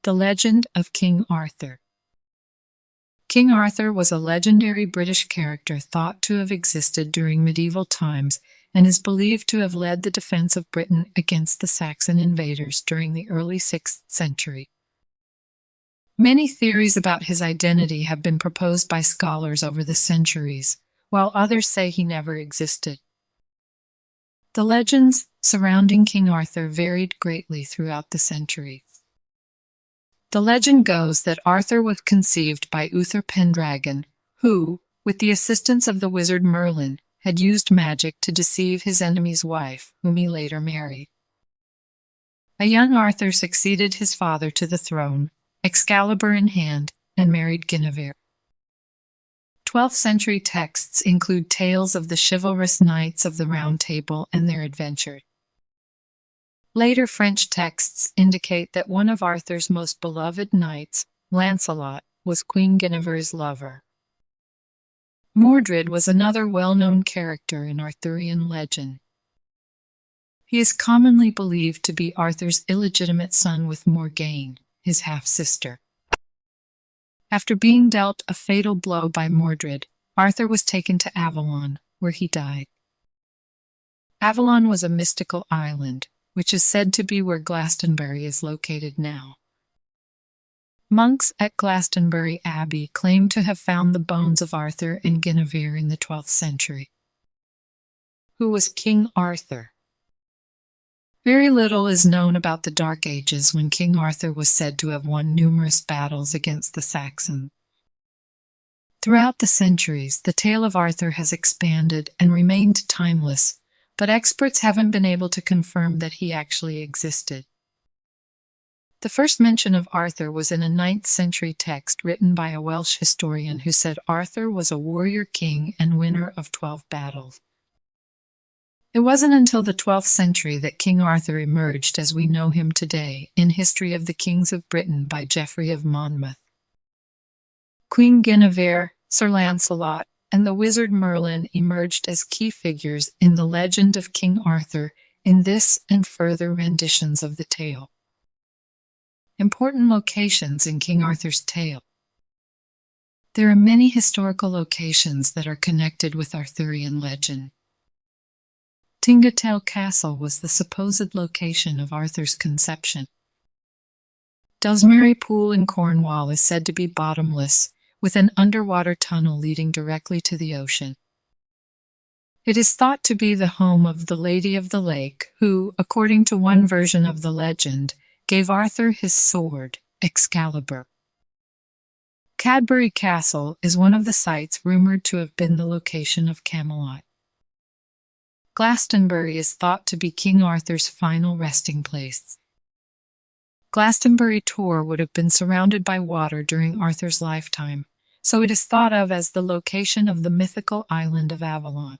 The Legend of King Arthur. King Arthur was a legendary British character thought to have existed during medieval times and is believed to have led the defense of Britain against the Saxon invaders during the early 6th century. Many theories about his identity have been proposed by scholars over the centuries, while others say he never existed. The legends surrounding King Arthur varied greatly throughout the centuries. The legend goes that Arthur was conceived by Uther Pendragon, who, with the assistance of the wizard Merlin, had used magic to deceive his enemy's wife, whom he later married. A young Arthur succeeded his father to the throne, Excalibur in hand, and married Guinevere. 12th century texts include tales of the chivalrous knights of the Round Table and their adventures. Later French texts indicate that one of Arthur's most beloved knights, Lancelot, was Queen Guinevere's lover. Mordred was another well-known character in Arthurian legend. He is commonly believed to be Arthur's illegitimate son with Morgane, his half-sister. After being dealt a fatal blow by Mordred, Arthur was taken to Avalon, where he died. Avalon was a mystical island, which is said to be where Glastonbury is located now. Monks at Glastonbury Abbey claim to have found the bones of Arthur and Guinevere in the 12th century. Who was King Arthur? Very little is known about the Dark Ages, when King Arthur was said to have won numerous battles against the Saxons. Throughout the centuries, the tale of Arthur has expanded and remained timeless, but experts haven't been able to confirm that he actually existed. The first mention of Arthur was in a 9th century text written by a Welsh historian who said Arthur was a warrior king and winner of 12 battles. It wasn't until the 12th century that King Arthur emerged as we know him today in History of the Kings of Britain by Geoffrey of Monmouth. Queen Guinevere, Sir Lancelot, and the wizard Merlin emerged as key figures in the legend of King Arthur in this and further renditions of the tale. Important locations in King Arthur's tale. There are many historical locations that are connected with Arthurian legend. Tingatale Castle was the supposed location of Arthur's conception. Delsmere Pool in Cornwall is said to be bottomless, with an underwater tunnel leading directly to the ocean. It is thought to be the home of the Lady of the Lake, who, according to one version of the legend, gave Arthur his sword, Excalibur. Cadbury Castle is one of the sites rumored to have been the location of Camelot. Glastonbury is thought to be King Arthur's final resting place. Glastonbury Tor would have been surrounded by water during Arthur's lifetime, so it is thought of as the location of the mythical island of Avalon.